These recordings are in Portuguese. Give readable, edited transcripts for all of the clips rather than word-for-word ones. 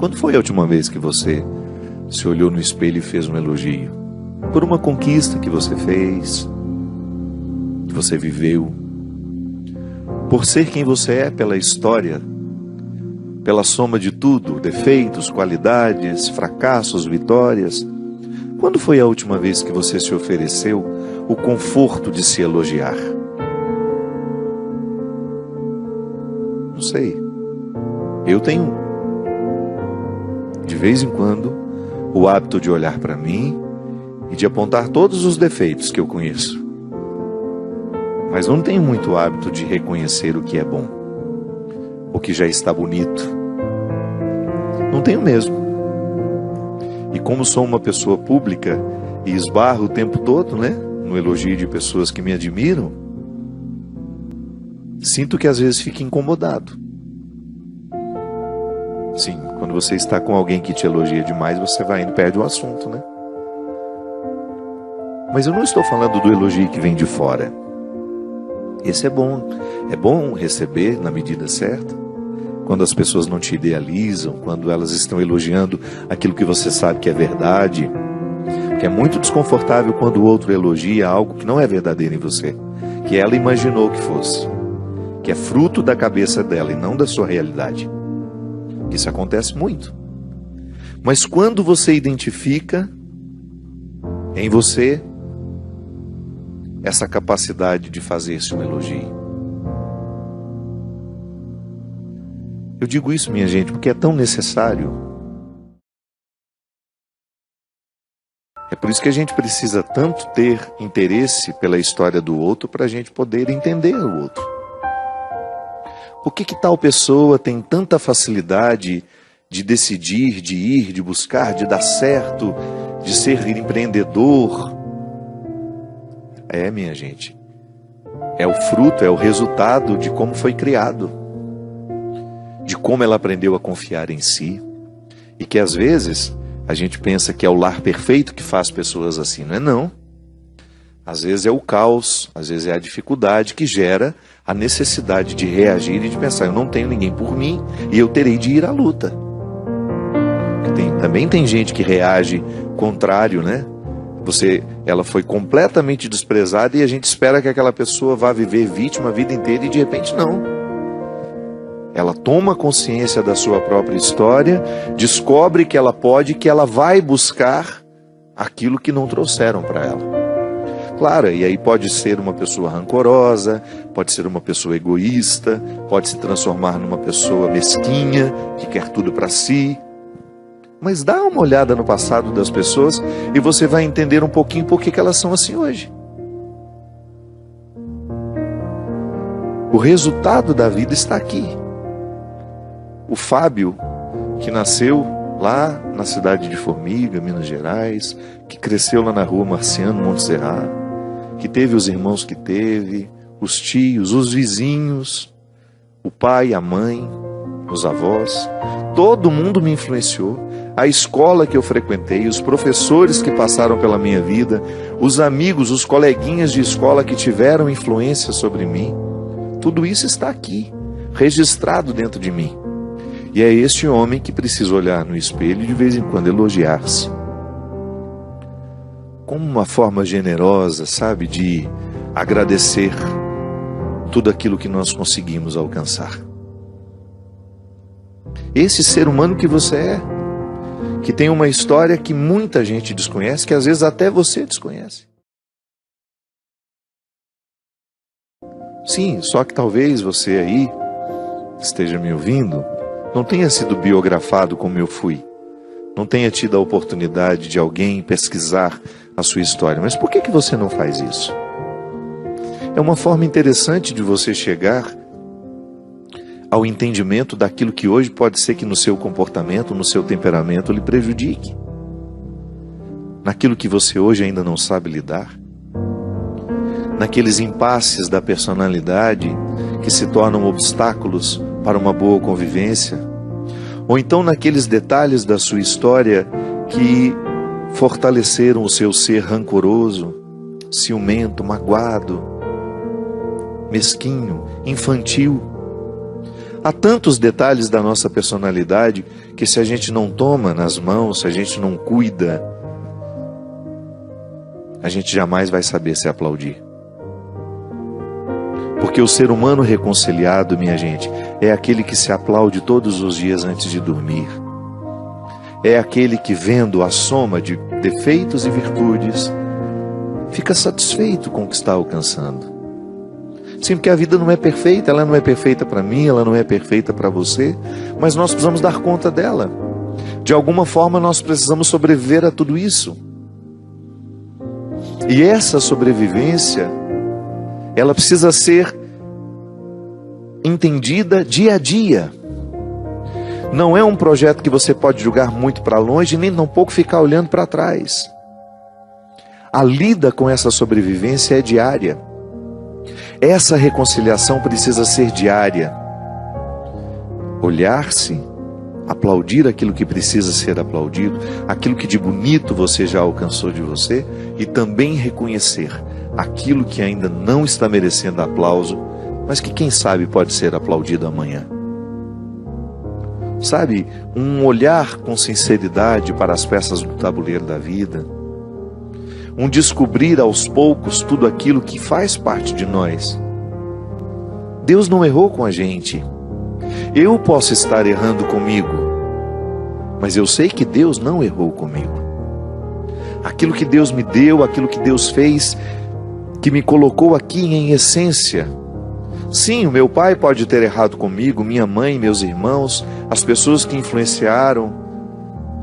Quando foi a última vez que você se olhou no espelho e fez um elogio? Por uma conquista que você fez, que você viveu, por ser quem você é pela história, pela soma de tudo, defeitos, qualidades, fracassos, vitórias. Quando foi a última vez que você se ofereceu o conforto de se elogiar? Não sei. Eu tenho, de vez em quando, o hábito de olhar para mim e de apontar todos os defeitos que eu conheço. Mas não tenho muito hábito de reconhecer o que é bom, o que já está bonito. Não tenho mesmo. E como sou uma pessoa pública e esbarro o tempo todo, no elogio de pessoas que me admiram, sinto que às vezes fico incomodado. Sim, quando você está com alguém que te elogia demais, você vai indo e perde o assunto, Mas eu não estou falando do elogio que vem de fora. Esse é bom receber na medida certa, quando as pessoas não te idealizam, quando elas estão elogiando aquilo que você sabe que é verdade. Porque é muito desconfortável quando o outro elogia algo que não é verdadeiro em você, que ela imaginou que fosse, que é fruto da cabeça dela e não da sua realidade. Isso acontece muito. Mas quando você identifica em você essa capacidade de fazer-se um elogio. Eu digo isso, minha gente, porque é tão necessário. É por isso que a gente precisa tanto ter interesse pela história do outro para a gente poder entender o outro. Por que tal pessoa tem tanta facilidade de decidir, de ir, de buscar, de dar certo, de ser empreendedor? Minha gente, é o fruto, é o resultado de como foi criado, de como ela aprendeu a confiar em si, e que às vezes a gente pensa que é o lar perfeito que faz pessoas assim, não é não. Às vezes é o caos, às vezes é a dificuldade que gera a necessidade de reagir e de pensar, eu não tenho ninguém por mim e eu terei de ir à luta. Também tem gente que reage contrário, ela foi completamente desprezada e a gente espera que aquela pessoa vá viver vítima a vida inteira e de repente não. Ela toma consciência da sua própria história, descobre que ela pode, que ela vai buscar aquilo que não trouxeram para ela. Claro, e aí pode ser uma pessoa rancorosa, pode ser uma pessoa egoísta, pode se transformar numa pessoa mesquinha, que quer tudo para si. Mas dá uma olhada no passado das pessoas e você vai entender um pouquinho por que elas são assim hoje. O resultado da vida está aqui. O Fábio, que nasceu lá na cidade de Formiga, Minas Gerais, que cresceu lá na rua Marciano Montserrat, que teve os irmãos que teve, os tios, os vizinhos, o pai, a mãe, os avós, todo mundo me influenciou. A escola que eu frequentei, os professores que passaram pela minha vida, os amigos, os coleguinhas de escola que tiveram influência sobre mim, tudo isso está aqui, registrado dentro de mim. E é este homem que precisa olhar no espelho e de vez em quando elogiar-se. Como uma forma generosa, de agradecer tudo aquilo que nós conseguimos alcançar. Esse ser humano que você é, que tem uma história que muita gente desconhece, que às vezes até você desconhece. Sim, só que talvez você aí esteja me ouvindo, não tenha sido biografado como eu fui, não tenha tido a oportunidade de alguém pesquisar a sua história. Mas por que você não faz isso? É uma forma interessante de você chegar ao entendimento daquilo que hoje pode ser que no seu comportamento, no seu temperamento lhe prejudique. Naquilo que você hoje ainda não sabe lidar. Naqueles impasses da personalidade que se tornam obstáculos para uma boa convivência. Ou então naqueles detalhes da sua história que fortaleceram o seu ser rancoroso, ciumento, magoado, mesquinho, infantil. Há tantos detalhes da nossa personalidade que, se a gente não toma nas mãos, se a gente não cuida, a gente jamais vai saber se aplaudir. Porque o ser humano reconciliado, minha gente, é aquele que se aplaude todos os dias antes de dormir. É aquele que, vendo a soma de defeitos e virtudes, fica satisfeito com o que está alcançando. Sim, porque a vida não é perfeita, ela não é perfeita para mim, ela não é perfeita para você, mas nós precisamos dar conta dela. De alguma forma nós precisamos sobreviver a tudo isso. E essa sobrevivência, ela precisa ser entendida dia a dia. Não é um projeto que você pode jogar muito para longe, nem tampouco ficar olhando para trás. A lida com essa sobrevivência é diária. Essa reconciliação precisa ser diária. Olhar-se, aplaudir aquilo que precisa ser aplaudido, aquilo que de bonito você já alcançou de você, e também reconhecer aquilo que ainda não está merecendo aplauso, mas que quem sabe pode ser aplaudido amanhã. Sabe, um olhar com sinceridade para as peças do tabuleiro da vida, um descobrir aos poucos tudo aquilo que faz parte de nós. Deus não errou com a gente. Eu posso estar errando comigo, mas eu sei que Deus não errou comigo. Aquilo que Deus me deu, aquilo que Deus fez, que me colocou aqui em essência. Sim, o meu pai pode ter errado comigo, minha mãe, meus irmãos, as pessoas que influenciaram.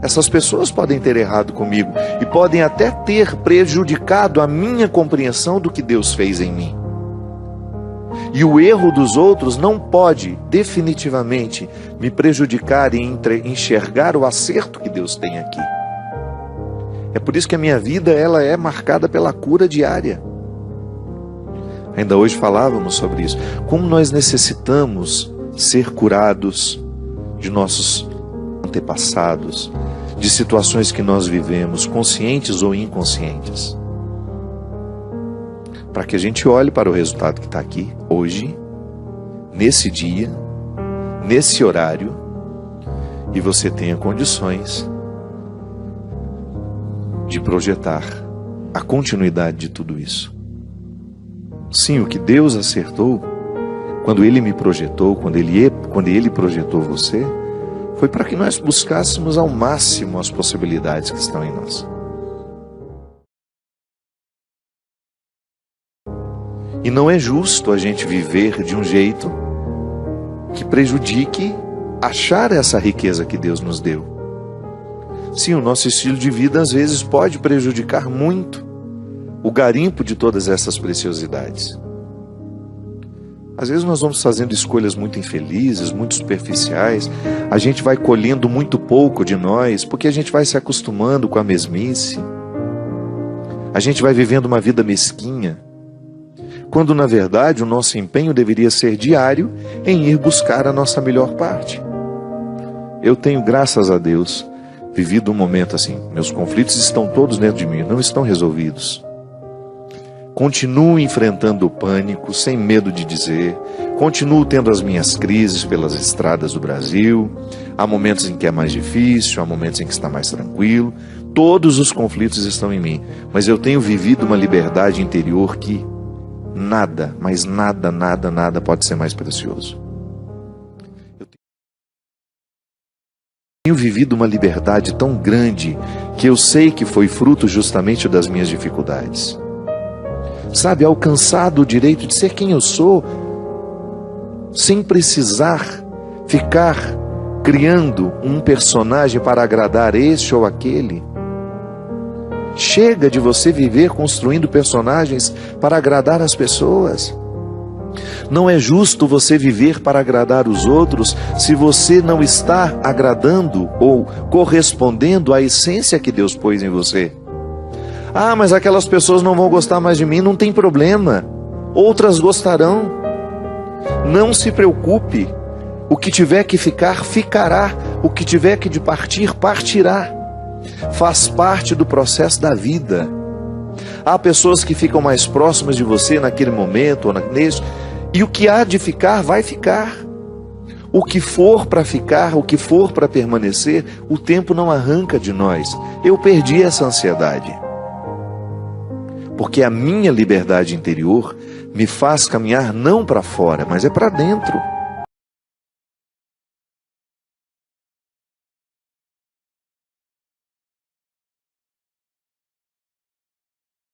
Essas pessoas podem ter errado comigo e podem até ter prejudicado a minha compreensão do que Deus fez em mim. E o erro dos outros não pode definitivamente me prejudicar e enxergar o acerto que Deus tem aqui. É por isso que a minha vida ela é marcada pela cura diária. Ainda hoje falávamos sobre isso. Como nós necessitamos ser curados de nossos antepassados, de situações que nós vivemos, conscientes ou inconscientes. Para que a gente olhe para o resultado que está aqui, hoje, nesse dia, nesse horário, e você tenha condições de projetar a continuidade de tudo isso. Sim, o que Deus acertou, quando Ele me projetou, quando Ele projetou você, foi para que nós buscássemos ao máximo as possibilidades que estão em nós. E não é justo a gente viver de um jeito que prejudique achar essa riqueza que Deus nos deu. Sim, o nosso estilo de vida às vezes pode prejudicar muito o garimpo de todas essas preciosidades. Às vezes nós vamos fazendo escolhas muito infelizes, muito superficiais, a gente vai colhendo muito pouco de nós, porque a gente vai se acostumando com a mesmice, a gente vai vivendo uma vida mesquinha, quando na verdade o nosso empenho deveria ser diário em ir buscar a nossa melhor parte. Eu tenho, graças a Deus, vivido um momento assim, meus conflitos estão todos dentro de mim, não estão resolvidos. Continuo enfrentando o pânico, sem medo de dizer. Continuo tendo as minhas crises pelas estradas do Brasil. Há momentos em que é mais difícil, há momentos em que está mais tranquilo. Todos os conflitos estão em mim. Mas eu tenho vivido uma liberdade interior que nada, mas nada, nada, nada pode ser mais precioso. Eu tenho vivido uma liberdade tão grande que eu sei que foi fruto justamente das minhas dificuldades. Sabe, alcançado o direito de ser quem eu sou, sem precisar ficar criando um personagem para agradar este ou aquele. Chega de você viver construindo personagens para agradar as pessoas. Não é justo você viver para agradar os outros se você não está agradando ou correspondendo à essência que Deus pôs em você. Ah, mas aquelas pessoas não vão gostar mais de mim, não tem problema. Outras gostarão. Não se preocupe. O que tiver que ficar, ficará. O que tiver que de partir, partirá. Faz parte do processo da vida. Há pessoas que ficam mais próximas de você naquele momento ou neste, e o que há de ficar, vai ficar. O que for para ficar, o que for para permanecer, o tempo não arranca de nós. Eu perdi essa ansiedade. Porque a minha liberdade interior me faz caminhar não para fora, mas é para dentro.